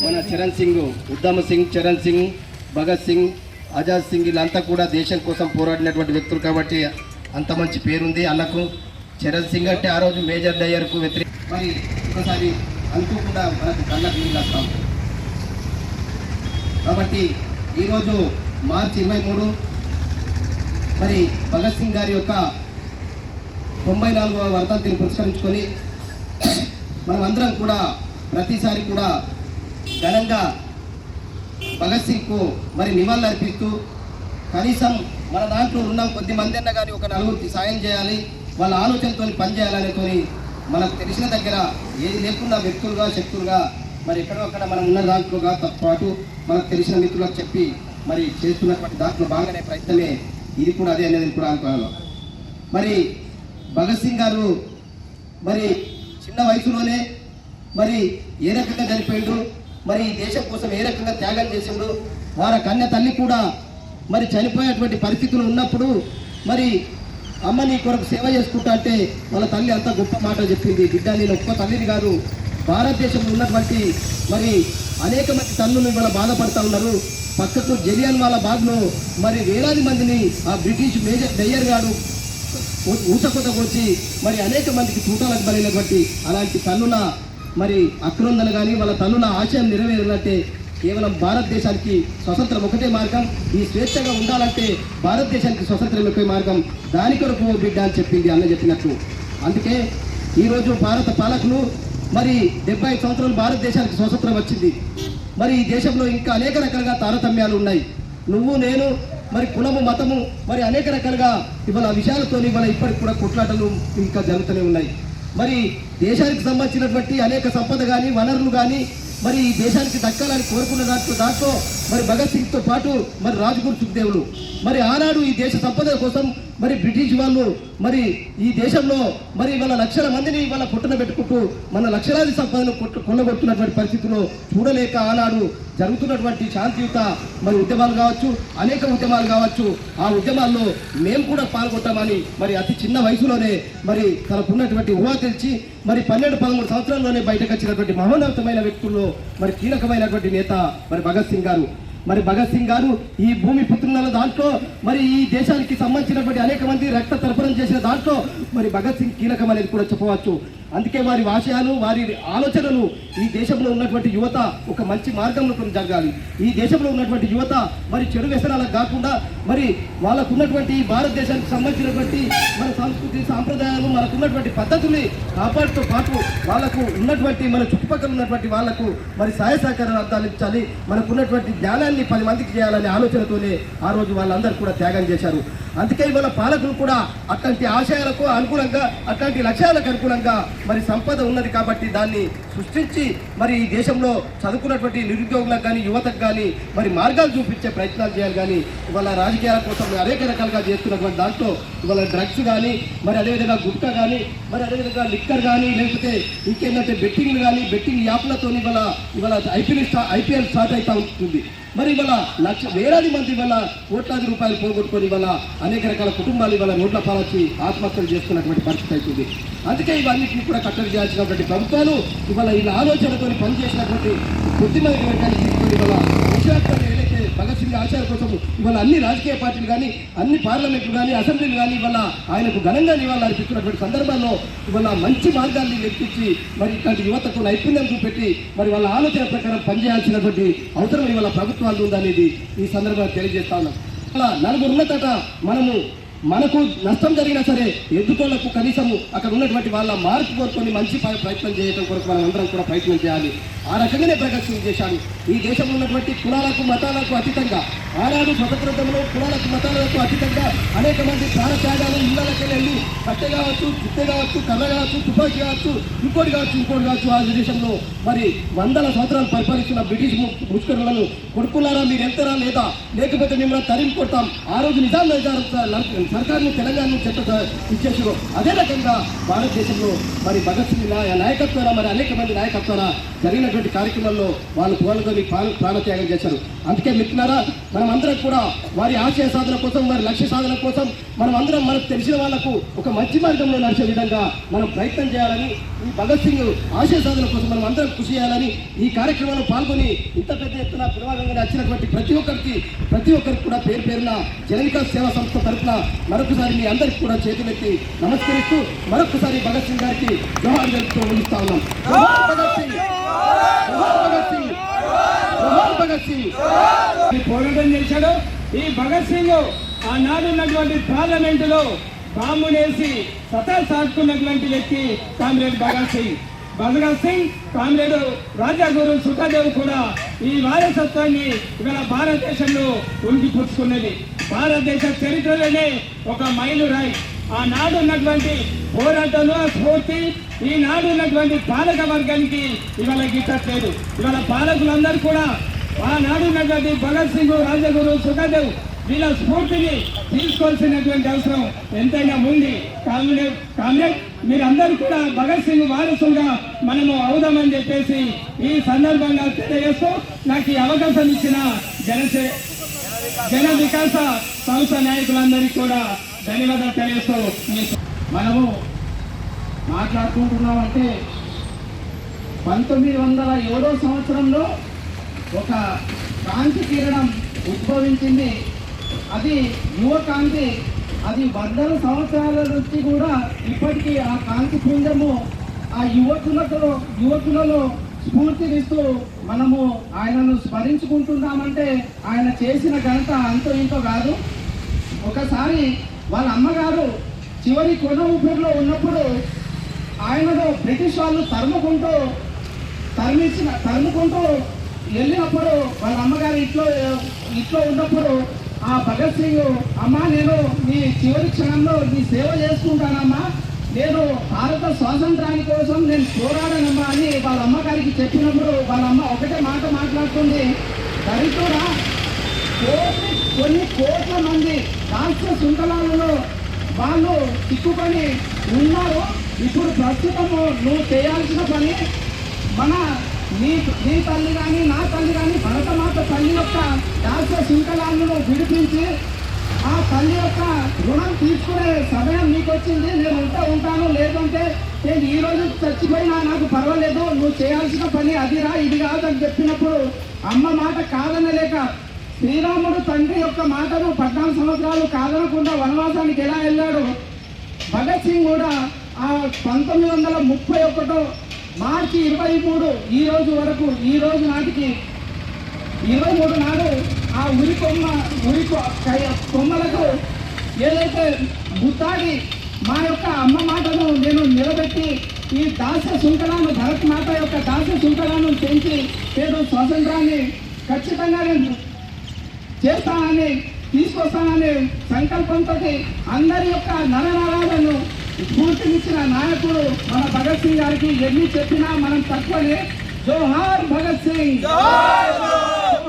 మన చరణ్ సింగ్, ఉద్దమ్ సింగ్, చరణ్ సింగ్, భగత్ సింగ్, ఆజాద్ సింగ్ వీళ్ళంతా కూడా దేశం కోసం పోరాడినటువంటి వ్యక్తులు కాబట్టి అంత మంచి పేరుంది వాళ్ళకు. చరణ్ సింగ్ అంటే ఆ రోజు మేజర్ డయ్యర్కు వ్యతిరేక మరి ఒకసారి అనుకోకుండా మనకు కళ్ళకు నీళ్ళు వస్తాం. కాబట్టి ఈరోజు మార్చి 23 మరి భగత్ సింగ్ గారి యొక్క 94వ వర్ధంతిని పురస్కరించుకొని మనం అందరం కూడా ప్రతిసారి కూడా ఘనంగా భగత్ సింగ్కు మరి నివాళులు అర్పిస్తూ కనీసం మన దాంట్లో ఉన్న కొద్ది మంది అన్న కానీ ఒక నలుగురికి సాయం చేయాలి, వాళ్ళ ఆలోచనతో పనిచేయాలనేతో మనకు తెలిసిన దగ్గర ఏది లేకుండా వ్యక్తులుగా శక్తులుగా మరి ఎక్కడో అక్కడ మనం ఉన్న దాంట్లోగా పాటు మనకు తెలిసిన మిత్రులకు చెప్పి మరి చేస్తున్నటువంటి దాంట్లో బాగానే ప్రయత్నమే ఇది కూడా అదే అనేది కూడా అనుకోవాలి. మరి భగత్ సింగ్ గారు మరి చిన్న వయసులోనే మరి ఏ రకంగా చనిపోయిండు, మరి దేశం కోసం ఏ రకంగా త్యాగం చేసిండు, వారి కన్య తల్లి కూడా మరి చనిపోయేటువంటి పరిస్థితులు ఉన్నప్పుడు మరి అమ్మ నీ కొరకు సేవ చేసుకుంటా అంటే వాళ్ళ తల్లి అంత గొప్ప మాట చెప్పింది. బిడ్డ నేను ఒక్క తల్లిని కాదు, భారతదేశంలో ఉన్నటువంటి మరి అనేక మంది తల్లులు ఇవాళ బాధపడతా ఉన్నారు. పక్కకు జలియన్ వాలా బాగ్లో మరి వేలాది మందిని ఆ బ్రిటిష్ మేజర్ డయ్యర్ గారు ఊచకొత వచ్చి మరి అనేక మందికి చూటాలకు బలైనటువంటి అలాంటి తల్లుల మరి అక్రందన కానీ వాళ్ళ తల్లుల ఆశయం నెరవేరాలంటే కేవలం భారతదేశానికి స్వతంత్రం ఒకటే మార్గం, ఈ స్వేచ్ఛగా ఉండాలంటే భారతదేశానికి స్వతంత్రం ఒకే మార్గం, దాని కొరకు బిడ్డ అని చెప్పింది అన్న చెప్పినట్లు. అందుకే ఈరోజు భారత పాలకులు మరి 75 సంవత్సరాలు భారతదేశానికి స్వతంత్రం వచ్చింది. మరి ఈ దేశంలో ఇంకా అనేక రకాలుగా తారతమ్యాలు ఉన్నాయి. నువ్వు నేను మరి కులము మతము మరి అనేక రకాలుగా ఇవాళ విషయాలతో ఇవాళ ఇప్పటికి కూడా కొట్లాటలు ఇంకా జరుగుతూనే ఉన్నాయి. మరి దేశానికి సంబంధించినటువంటి అనేక సంపద కానీ వనరులు కానీ మరి ఈ దేశానికి దక్కాలని కోరుకున్న దాంట్లో మరి భగత్ సింగ్తో పాటు మరి రాజ్గురు సుఖ్దేవులు మరి ఆనాడు ఈ దేశ సంపద కోసం మరి బ్రిటిష్ వాళ్ళు మరి ఈ దేశంలో మరి వాళ్ళ లక్షల మందిని వాళ్ళ పుట్టున పెట్టుకుంటూ మన లక్షలాది సంపదను కొల్లగొట్టున్నటువంటి పరిస్థితుల్లో చూడలేక ఆనాడు జరుగుతున్నటువంటి శాంతియుత మరి ఉద్యమాలు కావచ్చు, అనేక ఉద్యమాలు కావచ్చు, ఆ ఉద్యమాల్లో మేము కూడా పాల్గొంటామని మరి అతి చిన్న వయసులోనే మరి తనకున్నటువంటి ఊహ తెలిసి మరి 12-13 సంవత్సరాల్లోనే బయటకు వచ్చినటువంటి మహోన్నతమైన వ్యక్తుల్లో మరి కీలకమైనటువంటి నేత మరి భగత్ సింగ్ గారు. మరి భగత్ సింగ్ గారు ఈ భూమి పుత్రుల దాంట్లో మరి ఈ దేశానికి సంబంధించినటువంటి అనేక మంది రక్త తర్పణం చేసిన దాంట్లో మరి భగత్ సింగ్ కీలకం అనేది కూడా చెప్పవచ్చు. అందుకే వారి ఆశయాలు వారి ఆలోచనలు ఈ దేశంలో ఉన్నటువంటి యువత ఒక మంచి మార్గంలో జరగాలి. ఈ దేశంలో ఉన్నటువంటి యువత మరి చెడు వ్యసనాలకు కాకుండా మరి వాళ్ళకు ఉన్నటువంటి భారతదేశానికి సంబంధించినటువంటి మన సంస్కృతి సాంప్రదాయాలు మనకు ఉన్నటువంటి పద్ధతుల్ని కాపాడుతూ పాటు వాళ్ళకు ఉన్నటువంటి మన చుట్టుపక్కల ఉన్నటువంటి వాళ్లకు మరి సహాయ సహకారాలు అందించాలి, మనకు ఉన్నటువంటి జ్ఞానాన్ని 10 మందికి చేయాలనే ఆలోచనతోనే ఆ రోజు వాళ్ళందరూ కూడా త్యాగం చేశారు. అందుకే ఇవాళ పాలకులు కూడా అట్లాంటి ఆశయాలకు అనుకూలంగా అట్లాంటి లక్ష్యాలకు అనుకూలంగా మరి సంపద ఉన్నది కాబట్టి దాన్ని సృష్టించి మరి ఈ దేశంలో చదువుకున్నటువంటి నిరుద్యోగులకు కానీ యువతకు కానీ మరి మార్గాలు చూపించే ప్రయత్నాలు చేయాలి. కానీ ఇవాళ రాజకీయాల కోసం అనేక రకాలుగా చేస్తున్నటువంటి దాంట్లో ఇవాళ డ్రగ్స్ కానీ మరి అదేవిధంగా గుట్కా కానీ మరి అదేవిధంగా లిక్కర్ కానీ లేకపోతే ఇంకేంటంటే బెట్టింగ్లు కానీ బెట్టింగ్ యాప్లతో ఇవాళ ఐపీఎల్ స్టార్ట్ అవుతూ ఉంటుంది. మరి ఇవాళ వేలాది మంది ఇవాళ కోట్లాది రూపాయలు పోగొట్టుకొని ఇవాళ అనేక రకాల కుటుంబాలు ఇవాళ రోడ్ల పాలొచ్చి ఆత్మహత్యలు చేసుకున్నటువంటి పరిస్థితి అవుతుంది. అందుకే ఇవన్నింటినీ కూడా కట్టడి చేయాల్సినటువంటి ప్రభుత్వాలు ఇవాళ ఇలా ఆలోచనతో పనిచేసినటువంటి బుద్ధిమంతులు తీసుకొని ఇవాళ విషయాత్మక ఏదైతే భగత్ సింగ్ ఆశయాల కోసం ఇవాళ అన్ని రాజకీయ పార్టీలు కానీ అన్ని పార్లమెంట్లు కానీ అసెంబ్లీలు కానీ ఇవాళ ఆయనకు ఘనంగా నివాళులు అర్పిస్తున్నటువంటి సందర్భాల్లో ఇవాళ మంచి మార్గాన్ని లెక్కించి మరి ఇట్లాంటి యువతకు నైపుణ్యం చూపెట్టి మరి వాళ్ళ ఆలోచన ప్రకారం పనిచేయాల్సినటువంటి అవసరం ఇవాళ ప్రభుత్వాలు ఉందనేది ఈ సందర్భంగా తెలియజేస్తా ఉన్నాం. అలా నలుగురు ఉన్నతట మనకు నష్టం జరిగినా సరే ఎదుటోళ్లకు కనీసము అక్కడ ఉన్నటువంటి వాళ్ళ మార్పు కోరుకొని మంచి ప్రయత్నం చేయడం కొరకు మనం అందరం కూడా ప్రయత్నం చేయాలి. ఆ రకంగానే భగత్ సింగ్ చేశాడు. ఈ దేశంలో ఉన్నటువంటి కులాలకు మతాలకు అతీతంగా ఆనాడు స్వతంత్రంలో కులాలకు మతాలకు అతీతంగా అనేక మంది ప్రాణత్యాగాలు ఇళ్లకి వెళ్ళి కట్టె కావచ్చు, చిత్తె కావచ్చు, కర్ర కావచ్చు, తుపాకీ కావచ్చు, ఇంకోటి కావచ్చు ఆ దేశంలో మరి 100 సంవత్సరాలు పరిపాలిస్తున్న బ్రిటిష్ ముష్కరులను కొడుకులారా మీరు ఎంతరా లేదా లేకపోతే మిమ్మల్ని తరిమి కొడతాం ఆ రోజు నిజాం సర్కారును తెలంగాణ ఇచ్చేసారు. అదే రకంగా భారతదేశంలో మరి భగత్ సింగ్ నాయకత్వాన మరి అనేక మంది నాయకత్వాన జరిగినటువంటి కార్యక్రమాల్లో వాళ్ళు పోల్గొని ప్రాణత్యాగం చేశారు. అందుకే మిత్రులారా మనం అందరం కూడా వారి ఆశయ సాధన కోసం వారి లక్ష్య సాధన కోసం మనం అందరం మనకు తెలిసిన వాళ్లకు ఒక మంచి మార్గంలో నడిచే విధంగా మనం ప్రయత్నం చేయాలని, ఈ భగత్ సింగ్ ఆశయ సాధన కోసం మనం అందరం కృషి చేయాలని, ఈ కార్యక్రమంలో పాల్గొని ఇంత పెద్ద ఎత్తున పునరాగంగా వచ్చినటువంటి ప్రతి ఒక్కరికి కూడా పేరు పేరున జన వికాస్ సేవా సంస్థ తరఫున మరొకసారి మీ అందరికీ కూడా చేతులెత్తి నమస్కరిస్తూ మరొకసారి భగత్ సింగ్ గారికి జోహార్ జరుపుతూ ముగిస్తా ఉన్నాం. భగత్ సింగ్, భగత్ సింగ్, భగత్ సింగ్ పోరాటం చేశాడు. ఈ భగత్ సింగ్ ఆనాడు ఉన్నటువంటి పార్లమెంటులో బాంబునేసి సతా సాటుకున్నటువంటి వ్యక్తి కామ్రేడ్ భగత్ సింగ్. భగత్ సింగ్, కామ్రేడ్ రాజాగురు సుఖదేవ్ కూడా ఈ వారసత్వాన్ని ఇవాళ భారతదేశంలో ఉనికిపుచ్చుకున్నది. భారతదేశ చరిత్రలోనే ఒక మైలురాయి. ఆనాడు ఉన్నటువంటి పోరాటంలో స్ఫూర్తి ఈనాడు ఉన్నటువంటి పాలక వర్గానికి ఇవాళ గిట్టట్లేదు. ఇవాళ పాలకులందరూ కూడా ఆనాడు ఉన్నటువంటి భగత్ సింగ్, రాజగురు, సుఖదేవ్ వీళ్ళ స్ఫూర్తిని తీసుకోవాల్సినటువంటి అవసరం ఎంతైనా ఉంది. కామ్రేడ్ మీరందరూ కూడా భగత్ సింగ్ వారసులుగా మనము అవుదామని చెప్పేసి ఈ సందర్భంగా తెలియజేస్తూ నాకు ఈ అవకాశం ఇచ్చిన జన వికాస సంస్థ నాయకులందరికీ కూడా ధన్యవాదాలు తెలియజేస్తూ మనము మాట్లాడుకుంటున్నామంటే 1907 సంవత్సరంలో ఒక కాంతి కిరణం ఉద్భవించింది. అది యువ కాంతి. అది 100 సంవత్సరాల నుంచి కూడా ఇప్పటికీ ఆ కాంతి పుంజము ఆ యువకులలో స్ఫూర్తినిస్తూ మనము ఆయనను స్మరించుకుంటున్నామంటే ఆయన చేసిన ఘనత అంతో ఇంతో కాదు. ఒకసారి వాళ్ళ అమ్మగారు చివరి కొన ఊపిరిలో ఉన్నప్పుడు ఆయనను బ్రిటిష్ వాళ్ళు తరుముకుంటూ వెళ్ళినప్పుడు వాళ్ళ అమ్మగారు ఇంట్లో ఉన్నప్పుడు ఆ భగత్ సింగ్, అమ్మా నేను నీ చివరి క్షణంలో నీ సేవ చేసుకుంటానమ్మా, నేను భారత స్వాతంత్రాని కోసం నేను పోరాడనమ్మా అని వాళ్ళ అమ్మగారికి చెప్పినప్పుడు వాళ్ళ అమ్మ ఒకటే మాట మాట్లాడుతుంది, దరిద్రుడా, కొన్ని కోట్ల మంది రాష్ట్ర శృంఖలాలలో వాళ్ళు చిక్కుకొని ఉన్నారు. ఇప్పుడు ప్రస్తుతము నువ్వు చేయాల్సిన పని నీ తల్లి కానీ నా తల్లి కానీ భరతమాత తల్లి యొక్క రాష్ట్ర శృంఖలాలను విడిపించి ఆ తల్లి యొక్క రుణం తీసుకునే సమయం నీకు వచ్చింది. నేను ఉంటాను, లేదంటే నేను ఈ రోజు చచ్చిపోయినా నాకు పర్వాలేదు, నువ్వు చేయాల్సిన పని అదిరా ఇది కాదని చెప్పినప్పుడు అమ్మ మాట కాదనలేక శ్రీరాముడు తండ్రి యొక్క మాటను 14 సంవత్సరాలు కాదనకుండా వనవాసానికి ఎలా వెళ్ళాడు, భగత్ సింగ్ కూడా ఆ 1931 మార్చి 23 ఈ రోజు వరకు, ఈ రోజు నాటికి 23 నాడు ఆ ఉరి కొమ్మలకు ఏదైతే గుత్తాడి మా యొక్క అమ్మ మాటను నేను నిలబెట్టి ఈ దాస్య శృంఖలాను, భరత్ మాత యొక్క దాస్య శృంఖలాను పెంచి నేను స్వాతంత్రాన్ని ఖచ్చితంగా నేను చేస్తానని తీసుకొస్తానని సంకల్పంతో అందరి యొక్క నరనరాలను స్ఫూర్తినిచ్చిన నాయకుడు మన భగత్ సింగ్ గారికి ఎన్ని చెప్పినా మనం తక్కువనే. జోహార్ భగత్ సింగ్.